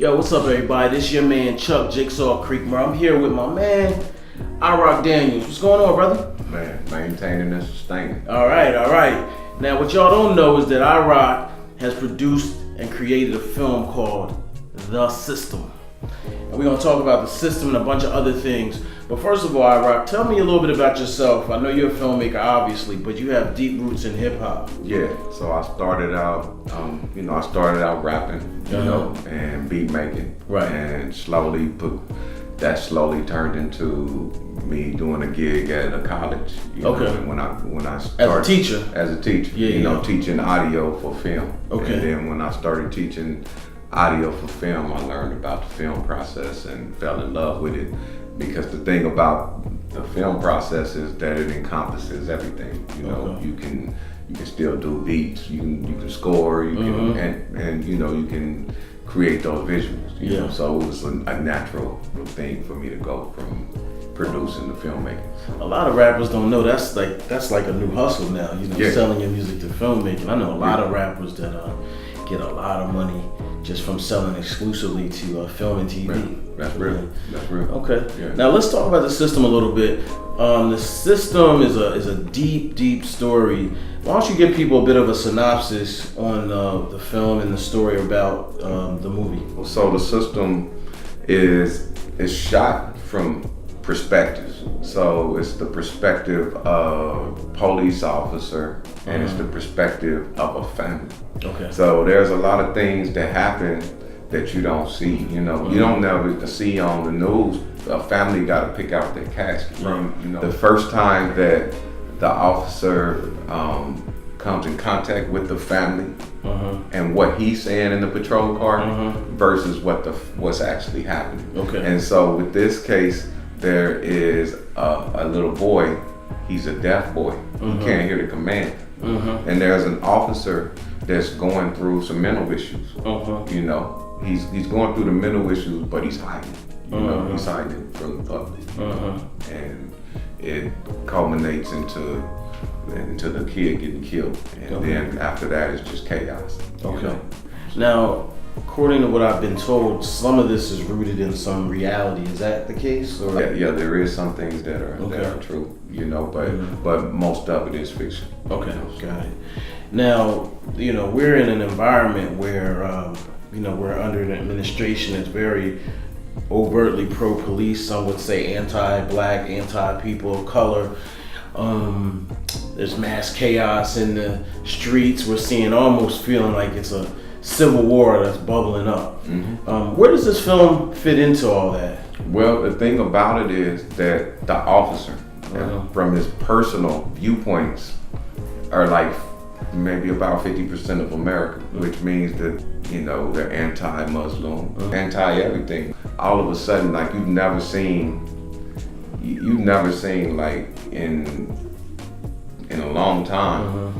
Yo, what's up, everybody? This your man Chuck Jigsaw Creekmur. I'm here with my man Iroc Daniels. What's going on, brother? Man, maintaining and sustaining. All right. Now, what y'all don't know is that Iroc has produced and created a film called The System. And we're gonna talk about the system and a bunch of other things. But first of all, Iroc, tell me a little bit about yourself. I know you're a filmmaker, obviously, but you have deep roots in hip hop. Yeah, so I started out, rapping, and beat making. Right. And slowly turned into me doing a gig at a college. Okay. When I started As a teacher? Yeah. Teaching audio for film. Okay. And then when I started teaching audio for film, I learned about the film process and fell in love with it. Because the thing about the film process is that it encompasses everything. You can still do beats, you can score, you can you can create those visuals. You know? So it was a natural thing for me to go from producing to filmmaking. A lot of rappers don't know that's like a new hustle now. Selling your music to filmmaking. I know a lot of rappers that get a lot of money just from selling exclusively to film and TV. That's real. That's real. Okay. Yeah. Now let's talk about the system a little bit. The system is a deep story. Why don't you give people a bit of a synopsis on the film and the story about the movie? So the system is shot from perspectives. So it's the perspective of a police officer and it's the perspective of a family. Okay. So there's a lot of things that happen that you don't see. You don't never see on the news. A family got to pick out their casket. The first time that the officer comes in contact with the family and what he's saying in the patrol car versus what's actually happening. Okay. And so with this case, there is a little boy. He's a deaf boy. He can't hear the command. And there's an officer that's going through some mental issues. He's going through the mental issues, but he's hiding. He's hiding from the public. And it culminates into the kid getting killed. And then after that, it's just chaos. Okay. Now, according to what I've been told, some of this is rooted in some reality. Is that the case? Or? Yeah, there is some things that are true, but most of it is fiction. Okay, got it. Now, we're in an environment where, we're under an administration that's very overtly pro-police. Some would say anti-black, anti-people of color. There's mass chaos in the streets. We're feeling like it's a civil war that's bubbling up. Where does this film fit into all that? Well, the thing about it is that the officer, from his personal viewpoints, are like maybe about 50% of America, which means that they're anti-Muslim, anti-everything. All of a sudden, like you've never seen like in a long time,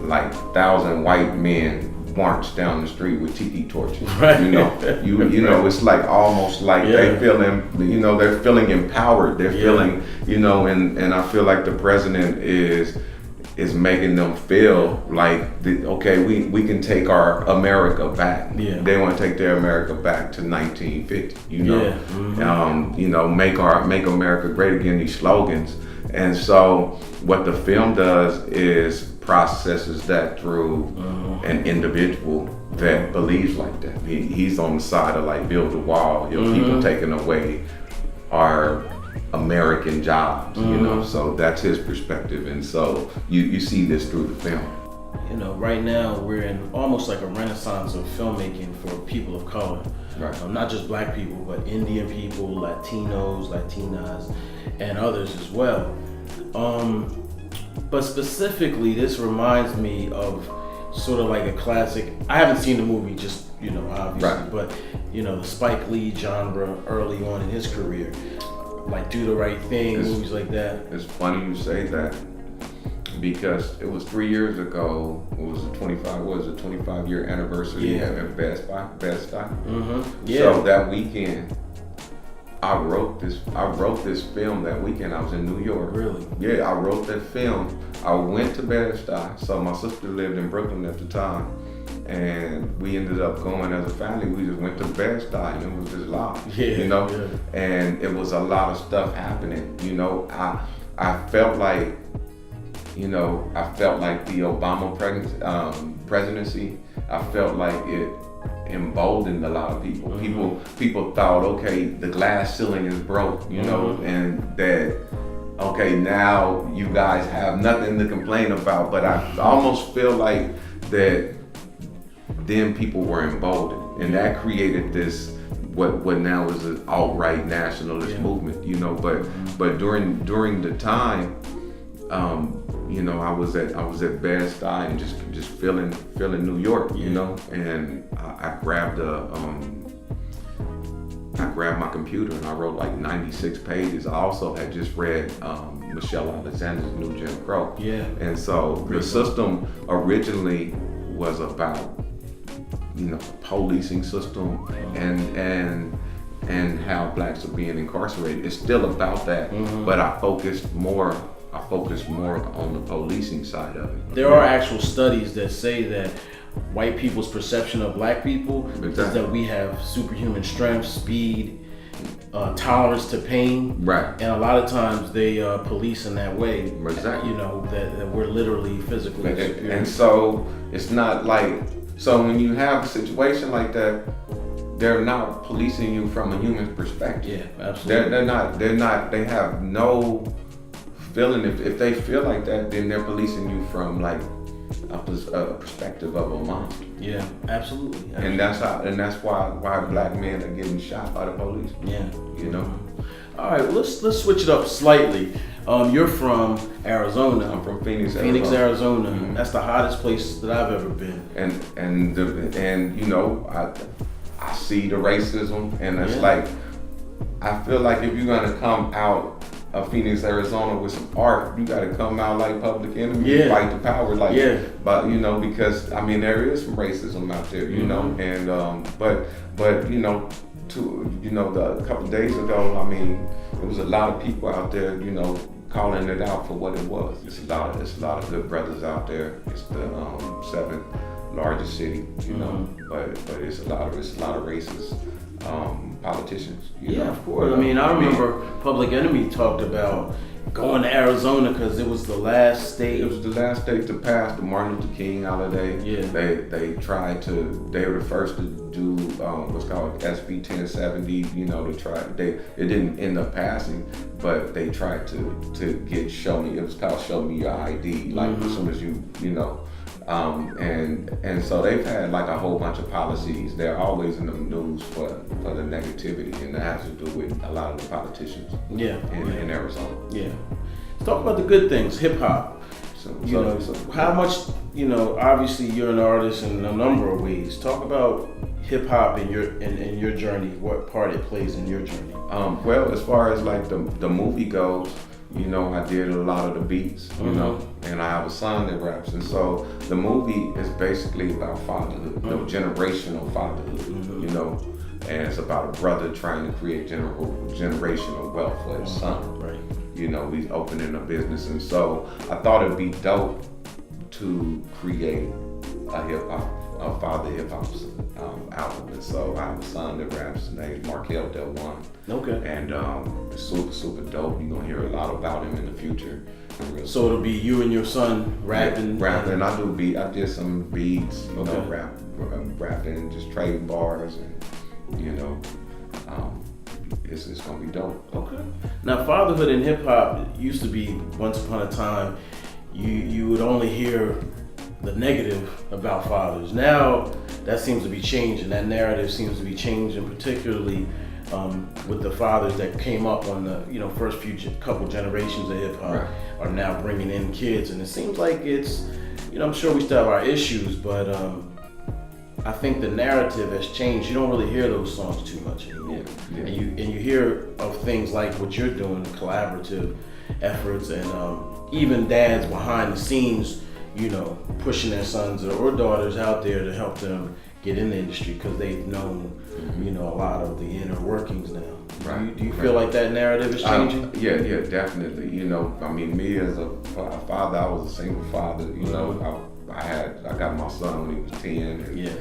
like 1,000 white men march down the street with tiki torches. Right. It's like almost like they feeling, they're feeling empowered. They're feeling, and I feel like the president is making them feel like, we can take our America back. Yeah. They want to take their America back to 1950. Make America great again. These slogans, and so what the film does is processes that through an individual that believes like that. He's on the side of like build a wall. People taking away our American jobs, so that's his perspective, and so you see this through the film. Right now we're in almost like a renaissance of filmmaking for people of color. Right. Not just black people, but Indian people, Latinos, Latinas, and others as well. But specifically, this reminds me of sort of like a classic. I haven't seen the movie, just obviously, but the Spike Lee genre early on in his career. Like Do the Right Thing, movies like that. It's funny you say that because it was 3 years ago. It was the 25-year anniversary at Best Buy. So that weekend, I wrote this film that weekend. I was in New York. Really? Yeah, I wrote that film. I went to Bed-Stuy. So my sister lived in Brooklyn at the time. and we ended up going as a family. We just went to Bed-Stuy, and it was just loud, and it was a lot of stuff happening. I felt like, the Obama presidency, I felt like it emboldened a lot of people. People thought, okay, the glass ceiling is broke, and that, okay, now you guys have nothing to complain about. But I almost feel like that then people were emboldened, and that created this what now is an alt-right nationalist movement, But during the time, I was at Bed-Stuy and just feeling New York, and I grabbed my computer and I wrote like 96 pages. I also had just read Michelle Alexander's New Jim Crow. And so the system originally was about, policing system and how blacks are being incarcerated. It's still about that, but I focused more on the policing side of it. There are actual studies that say that white people's perception of black people is that we have superhuman strength, speed, tolerance to pain, right? And a lot of times they police in that way, exactly. That we're literally physically superior. And so it's not like, so when you have a situation like that, they're not policing you from a human perspective. Yeah, absolutely. They're not. They have no feeling. If they feel like that, then they're policing you from like a perspective of a monster. Yeah, absolutely. And that's why black men are getting shot by the police. Yeah. All right, let's switch it up slightly. You're from Arizona. I'm from Phoenix, Arizona. Mm-hmm. That's the hottest place that I've ever been. And I see the racism, and it's like, I feel like if you're gonna come out of Phoenix, Arizona with some art, you gotta come out like Public Enemy, fight the power, but because there is some racism out there, and but a couple of days ago, there was a lot of people out there, calling it out for what it was. It's a lot of good brothers out there. It's the 7th largest city, but it's a lot of racist politicians. Of course. I remember Public Enemy talked about going to Arizona because it was the last state. It was the last state to pass the Martin Luther King holiday. Yeah. They were the first to do what's called SB 1070. It didn't end up passing, but they tried to get Show Me. It was called Show Me Your ID. Like as soon as and so they've had like a whole bunch of policies. They're always in the news for the negativity, and that has to do with a lot of the politicians in Arizona. Yeah. Let's talk about the good things, hip hop. How much, obviously you're an artist in a number of ways. Talk about hip hop in your journey, what part it plays in your journey. Well, as far as like the movie goes, I did a lot of the beats, and I have a son that raps. And so the movie is basically about fatherhood, generational fatherhood, and it's about a brother trying to create generational wealth for his son. Right. He's opening a business. And so I thought it'd be dope to create a father hip hop album. And so I have a son that raps. His name's Markel Del One. Okay. And it's super dope. You're gonna hear a lot about him in the future. So it'll be you and your son rapping. Rapping. I did some beats. Rapping, just trading bars, and it's gonna be dope. Okay. Now, fatherhood in hip hop used to be, once upon a time, you would only hear the negative about fathers. Now that seems to be changing. That narrative seems to be changing, particularly with the fathers that came up on the first couple generations of hip hop are now bringing in kids, and it seems like it's I'm sure we still have our issues, but I think the narrative has changed. You don't really hear those songs too much anymore. Yeah. And you hear of things like what you're doing, collaborative efforts, and even dads behind the scenes, pushing their sons or daughters out there to help them get in the industry because they've known, a lot of the inner workings now. Right. Do you feel like that narrative is changing? Yeah, definitely. Me as a father, I was a single father. I got my son when he was 10. And Yeah.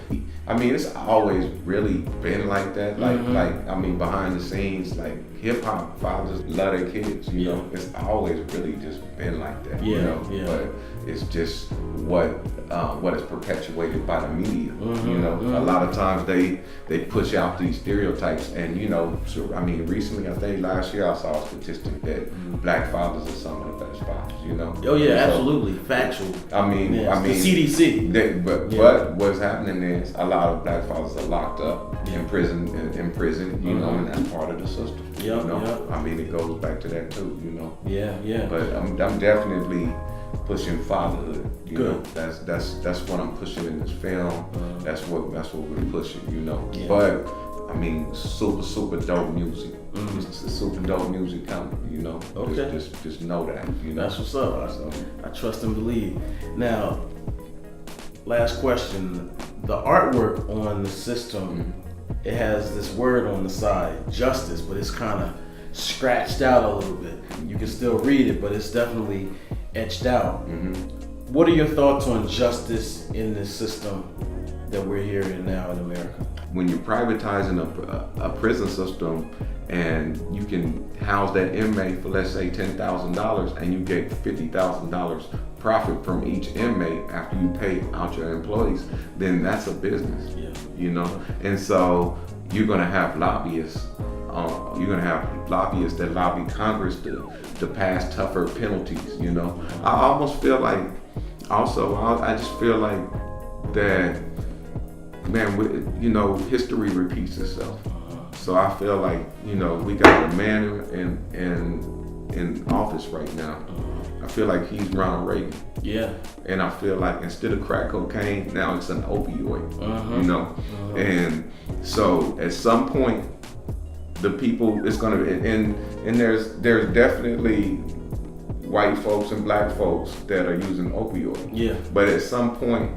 I mean, it's always really been like that. Like I mean, behind the scenes, like hip hop fathers love their kids. You know, it's always really just been like that. Yeah, you know, yeah. but it's just what is perpetuated by the media. You know, a lot of times they push out these stereotypes, and you know, so I mean, recently I think last year I saw a statistic that black fathers are some of the best fathers. You know. Oh yeah, So, absolutely, factual. I mean, the CDC. But what's happening is a lot of black fathers are locked up in prison, you know, and that's part of the system. You know, I mean, it goes back to that too. You know. Yeah. But I'm definitely pushing fatherhood. You Good. know, that's what I'm pushing in this film. That's what we're pushing. You know. Yeah. But I mean, super dope music. It's a super dope music coming, you know. Okay. Just know that, you know. That's what's up. I trust and believe. Now, last question. The artwork on the system, it has this word on the side, justice, but it's kind of scratched out a little bit. You can still read it, but it's definitely etched out. What are your thoughts on justice in this system that we're here in now in America? When you're privatizing a prison system and you can house that inmate for, let's say, $10,000 and you get $50,000 profit from each inmate after you pay out your employees, then that's a business. You know? And so you're gonna have lobbyists. You're gonna have lobbyists that lobby Congress to pass tougher penalties. You know, I almost feel like, I just feel like that, man. You know, history repeats itself. So I feel like, you know, we got a man in office right now. I feel like he's Ronald Reagan. Yeah. And I feel like instead of crack cocaine, now it's an opioid. You know, and so at some point, the people, it's gonna, and there's definitely white folks and black folks that are using opioids. Yeah. But at some point,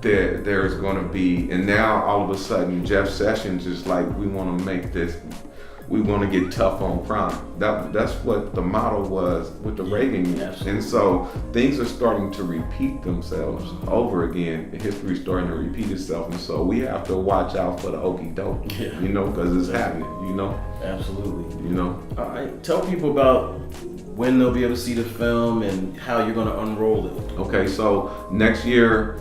there's gonna be, and now all of a sudden, Jeff Sessions is like, we want to get tough on crime. That's what the model was with the Reagan years. And so things are starting to repeat themselves over again. History's starting to repeat itself, and so we have to watch out for the okie doke, you know, because it's happening, you know. Absolutely. You know. All right, tell people about when they'll be able to see the film and how you're going to unroll it. Okay, so by next year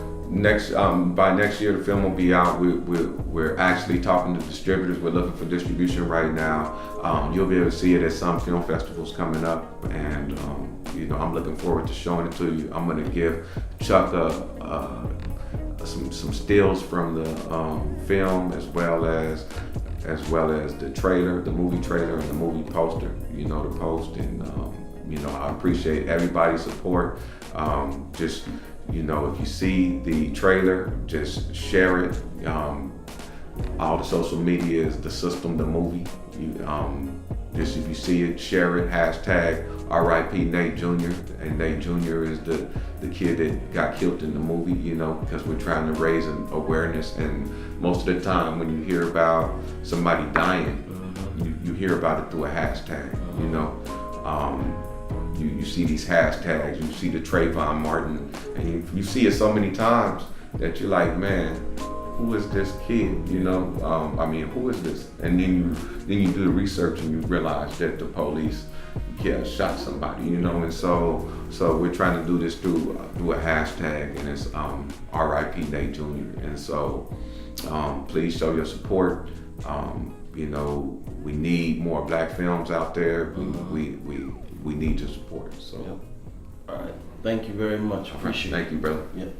the film will be out. We're actually talking to distributors. We're looking for distribution right now. You'll be able to see it at some film festivals coming up, and you know, I'm looking forward to showing it to you. I'm going to give Chuck some stills from the film, as well as the trailer, the movie trailer, and the movie poster. You know, the post, and you know, I appreciate everybody's support. Just, you know, if you see the trailer, just share it. All the social media is The System, the movie. Just if you see it, share it. Hashtag RIP Nate Jr. And Nate Jr. is the kid that got killed in the movie, you know, because we're trying to raise an awareness. And most of the time when you hear about somebody dying, you hear about it through a hashtag, you know. You see these hashtags, you see the Trayvon Martin, and you see it so many times that you're like, man, who is this kid? You know, I mean, who is this? And then you do the research and you realize that the police, shot somebody, you know. And so we're trying to do this through a hashtag, and it's RIP Nate Jr. And so please show your support. You know, we need more black films out there. We need your support. So, all right. Thank you very much. Appreciate it. Thank you, brother. Yep.